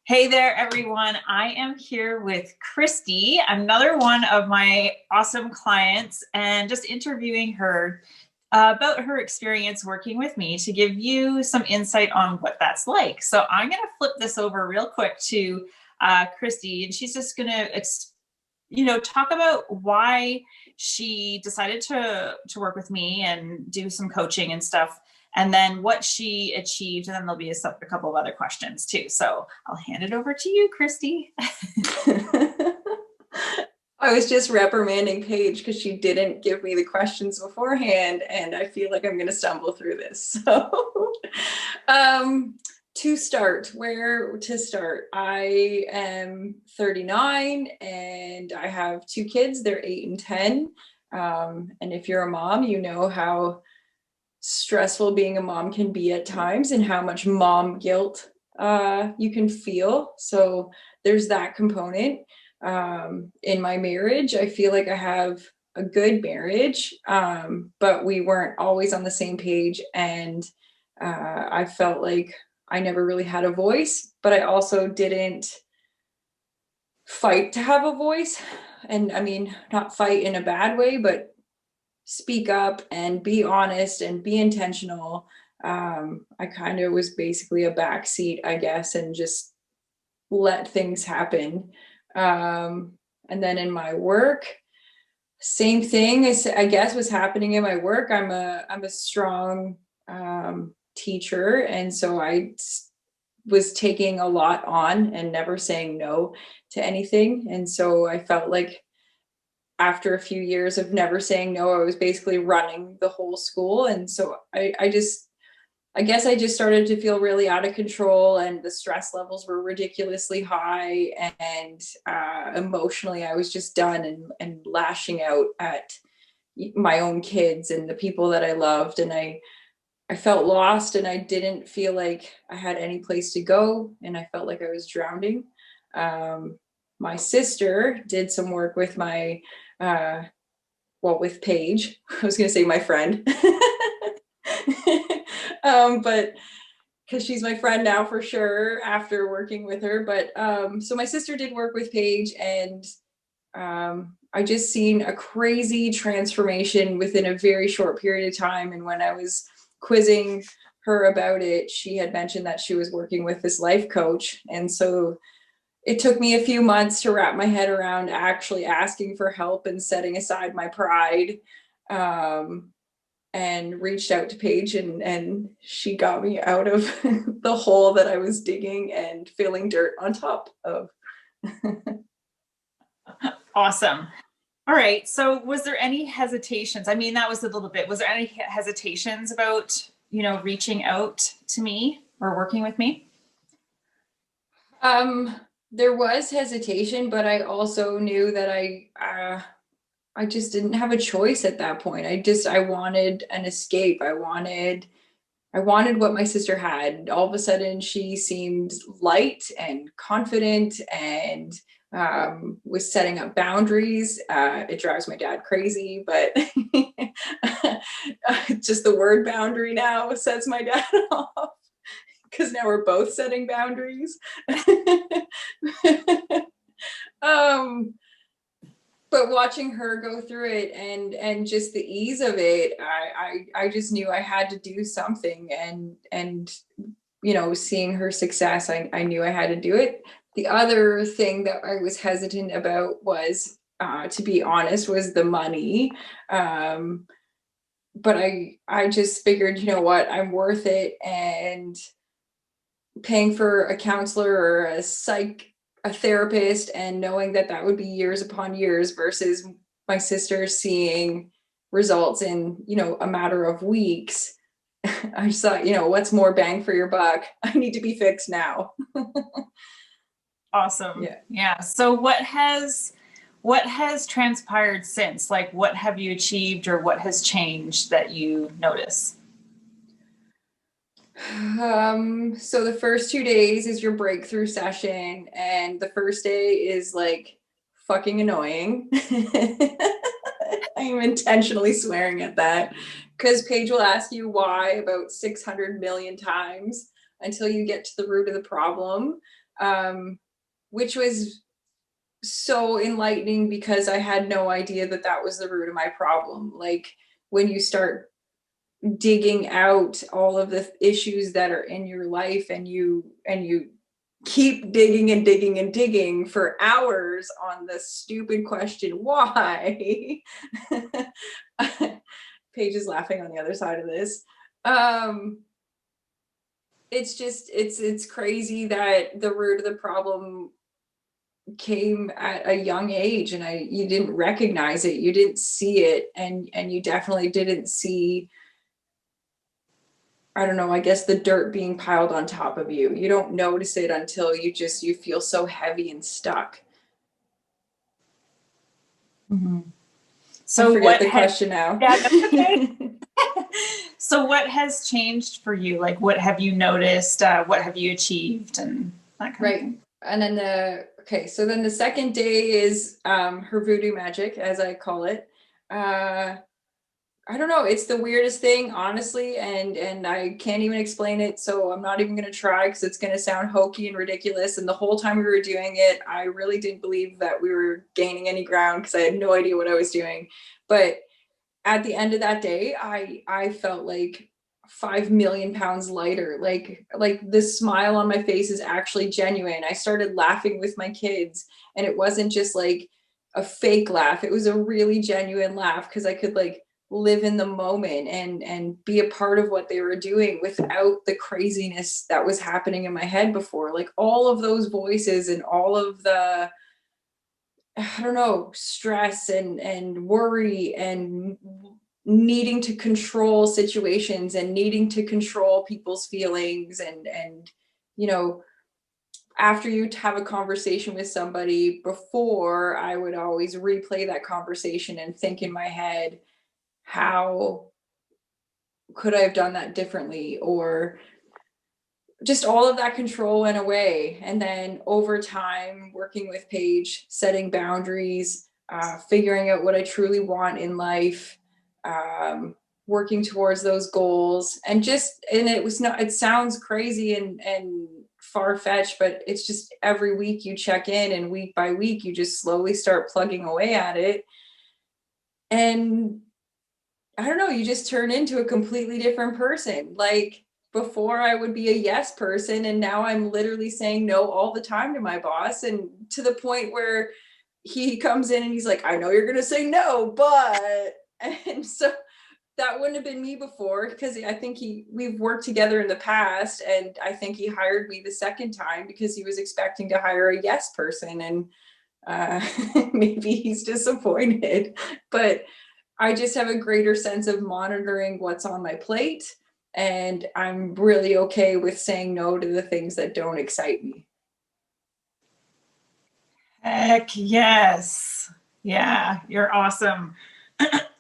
Hey there, everyone. I am here with Kristy, another one of my awesome clients, and just interviewing her about her experience working with me to give you some insight on what that's like. So I'm going to flip this over real quick to Kristy, and she's just going to, talk about why she decided to work with me and do some coaching and stuff, and then what she achieved, and then there'll be a couple of other questions too. So I'll hand it over to you, Kristy. I was just reprimanding Paige because she didn't give me the questions beforehand, and I feel like I'm going to stumble through this. So, where to start? I am 39 and I have two kids. They're 8 and 10. And if you're a mom, you know how stressful being a mom can be at times and how much mom guilt you can feel. So there's that component. In my marriage, I feel like I have a good marriage, but we weren't always on the same page. And I felt like I never really had a voice, but I also didn't fight to have a voice. And I mean, not fight in a bad way, but speak up and be honest and be intentional. I kind of was basically a backseat, I guess, and just let things happen. And then in my work, same thing I guess was happening in my work. I'm a strong teacher, and so I was taking a lot on and never saying no to anything. And so I felt like after a few years of never saying no, I was basically running the whole school. And so I guess I just started to feel really out of control, and the stress levels were ridiculously high, and emotionally I was just done and lashing out at my own kids and the people that I loved. And I felt lost, and I didn't feel like I had any place to go, and I felt like I was drowning. My sister did some work with with Paige. I was going to say my friend. But because she's my friend now for sure after working with her. But so my sister did work with Paige, and I just seen a crazy transformation within a very short period of time. And when I was quizzing her about it, she had mentioned that she was working with this life coach. And so it took me a few months to wrap my head around actually asking for help and setting aside my pride. And reached out to Paige, and she got me out of the hole that I was digging and filling dirt on top of. Awesome. All right. So was there any hesitations? I mean, that was a little bit. Was there any hesitations about, reaching out to me or working with me? There was hesitation, but I also knew that I just didn't have a choice at that point. I wanted an escape. I wanted what my sister had. All of a sudden, she seemed light and confident, and was setting up boundaries. It drives my dad crazy, but just the word boundary now sets my dad off, because now we're both setting boundaries. um, but watching her go through it, and just the ease of it, I just knew I had to do something. And seeing her success, I knew I had to do it. The other thing that I was hesitant about was, to be honest, was the money. But I just figured, you know what, I'm worth it. And paying for a counselor or a therapist, and knowing that that would be years upon years versus my sister seeing results in, a matter of weeks. I just thought, what's more bang for your buck? I need to be fixed now. Awesome. Yeah. Yeah. So what has transpired since? Like, what have you achieved, or what has changed that you notice? So the first 2 days is your breakthrough session, and the first day is like fucking annoying. I'm intentionally swearing at that, because Paige will ask you why about 600 million times until you get to the root of the problem. which was so enlightening because I had no idea that that was the root of my problem. Like when you start digging out all of the issues that are in your life, and you keep digging and digging and digging for hours on the stupid question, why? Paige is laughing on the other side of this. It's just, it's crazy that the root of the problem came at a young age, and you didn't recognize it, you didn't see it, and you definitely didn't see, I don't know, I guess the dirt being piled on top of you. You don't notice it until you feel so heavy and stuck. Mm-hmm. So I forget the question now. Yeah, that's okay. So what has changed for you? Like, what have you noticed? What have you achieved, and that kind of thing? And then so then the second day is her voodoo magic, as I call it. I don't know. It's the weirdest thing, honestly, and I can't even explain it. So I'm not even going to try, because it's going to sound hokey and ridiculous. And the whole time we were doing it, I really didn't believe that we were gaining any ground, because I had no idea what I was doing. But at the end of that day, I felt like 5 million pounds lighter. Like the smile on my face is actually genuine. I started laughing with my kids, and it wasn't just like a fake laugh. It was a really genuine laugh, because I could like live in the moment and be a part of what they were doing without the craziness that was happening in my head before. Like all of those voices and all of the, I don't know, stress and worry and needing to control situations and needing to control people's feelings, and you know, after you have a conversation with somebody, before I would always replay that conversation and think in my head, how could I have done that differently? Or just all of that control went away. And then over time, working with Paige, setting boundaries, figuring out what I truly want in life, working towards those goals. And it was not, it sounds crazy and far-fetched, but it's just every week you check in, and week by week, you just slowly start plugging away at it. And I don't know, you just turn into a completely different person. Like before I would be a yes person, and now I'm literally saying no all the time to my boss, and to the point where he comes in and he's like, I know you're going to say no, but, and so that wouldn't have been me before, because I think we've worked together in the past, and I think he hired me the second time because he was expecting to hire a yes person, and maybe he's disappointed, but I just have a greater sense of monitoring what's on my plate, and I'm really okay with saying no to the things that don't excite me. Heck yes. Yeah, you're awesome.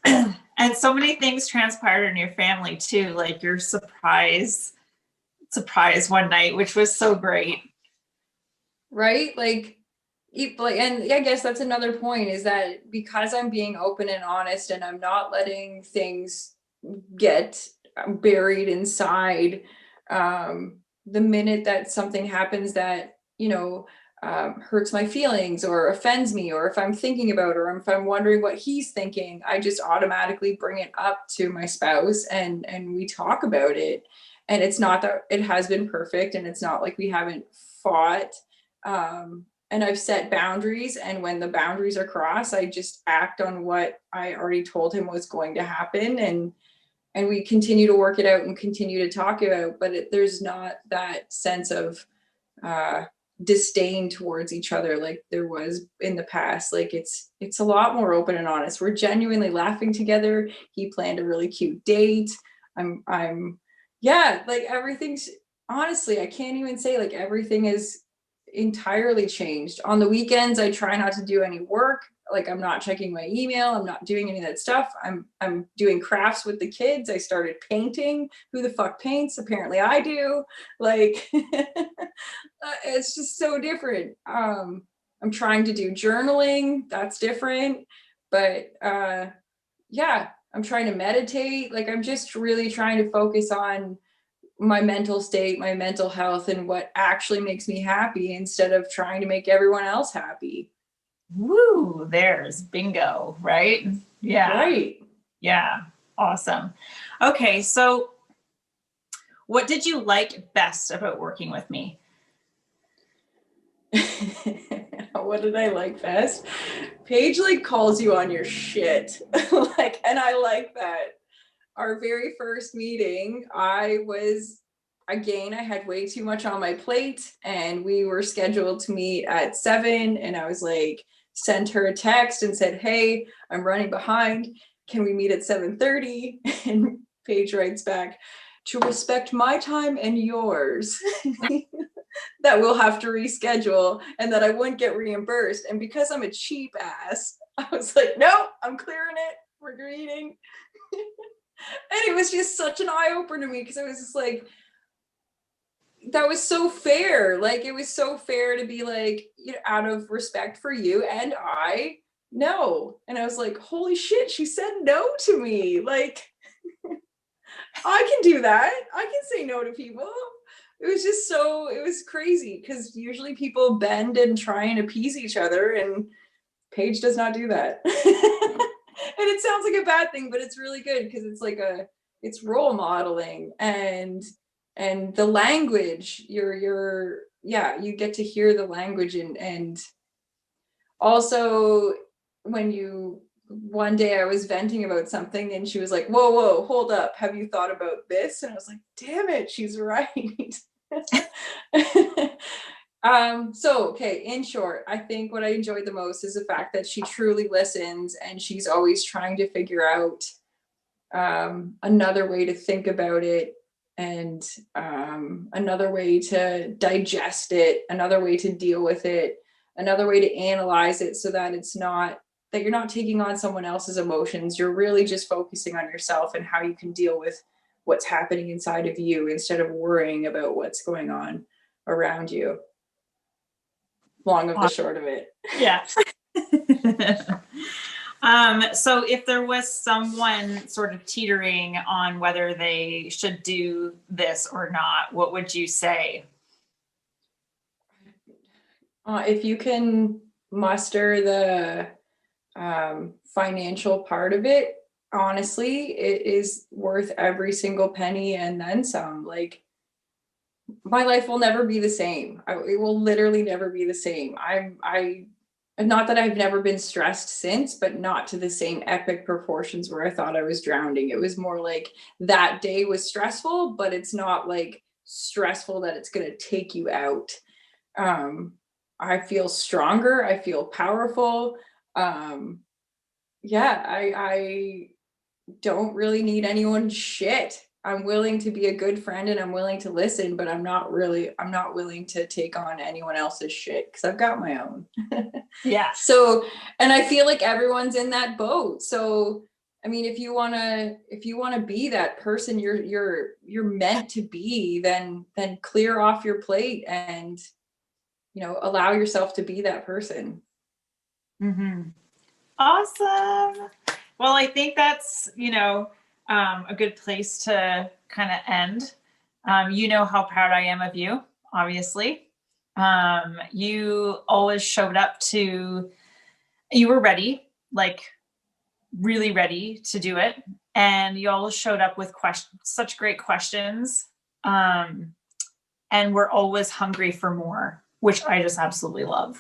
And so many things transpired in your family too, like your surprise one night, which was so great. Right? And I guess that's another point, is that because I'm being open and honest, and I'm not letting things get buried inside, the minute that something happens that, you know, hurts my feelings or offends me, or if I'm thinking about, or if I'm wondering what he's thinking, I just automatically bring it up to my spouse, and we talk about it. And it's not that it has been perfect, and it's not like we haven't fought. And I've set boundaries, and when the boundaries are crossed, I just act on what I already told him was going to happen, and we continue to work it out and continue to talk about. But there's not that sense of disdain towards each other like there was in the past. Like it's a lot more open and honest. We're genuinely laughing together. He planned a really cute date. I'm yeah, like everything's, honestly, I can't even say, like everything is entirely changed. On the weekends, I try not to do any work. Like I'm not checking my email. I'm not doing any of that stuff. I'm doing crafts with the kids. I started painting. Who the fuck paints? Apparently I do. Like it's just so different. I'm trying to do journaling. That's different. But yeah, I'm trying to meditate. Like I'm just really trying to focus on my mental state, my mental health, and what actually makes me happy instead of trying to make everyone else happy. Woo, there's bingo, right? Yeah. Right. Yeah. Awesome. Okay. So what did you like best about working with me? What did I like best? Paige like calls you on your shit. Like, and I like that. Our very first meeting, I had way too much on my plate, and we were scheduled to meet at 7, and I was like, sent her a text and said, hey, I'm running behind. Can we meet at 7:30? And Paige writes back, to respect my time and yours, that we'll have to reschedule and that I wouldn't get reimbursed. And because I'm a cheap ass, I was like, no, I'm clearing it. We're meeting. And it was just such an eye-opener to me, because I was just like, that was so fair. Like, it was so fair to be like, you know, out of respect for you and I, no. And I was like, holy shit, she said no to me. Like, I can do that. I can say no to people. It was just so, it was crazy, because usually people bend and try and appease each other, and Paige does not do that. And it sounds like a bad thing, but it's really good, because it's like it's role modeling, and the language, you get to hear the language, and also one day I was venting about something, and she was like, whoa, hold up, have you thought about this? And I was like, damn it, she's right. So, okay, in short, I think what I enjoyed the most is the fact that she truly listens, and she's always trying to figure out another way to think about it, and another way to digest it, another way to deal with it, another way to analyze it, so that it's not that you're not taking on someone else's emotions. You're really just focusing on yourself and how you can deal with what's happening inside of you, instead of worrying about what's going on around you. Long of the short of it. Yeah. So if there was someone sort of teetering on whether they should do this or not, what would you say? If you can muster the financial part of it, honestly, it is worth every single penny and then some. Like, my life will never be the same. It will literally never be the same. I not that I've never been stressed since, but not to the same epic proportions where I thought I was drowning. It was more like that day was stressful, but it's not like stressful that it's going to take you out. I feel stronger. I feel powerful. Yeah, I don't really need anyone's shit. I'm willing to be a good friend, and I'm willing to listen, but I'm not willing to take on anyone else's shit, because I've got my own. Yeah. So, and I feel like everyone's in that boat. So, I mean, if you wanna be that person you're meant to be, then clear off your plate and, you know, allow yourself to be that person. Mm-hmm. Awesome. Well, I think that's, a good place to kind of end. You know how proud I am of you, obviously. You always showed up you were ready, like really ready to do it. And you always showed up with such great questions. And we're always hungry for more, which I just absolutely love.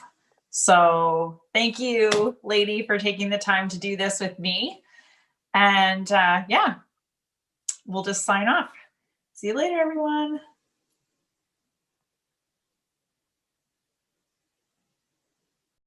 So thank you, lady, for taking the time to do this with me. And yeah, we'll just sign off. See you later, everyone.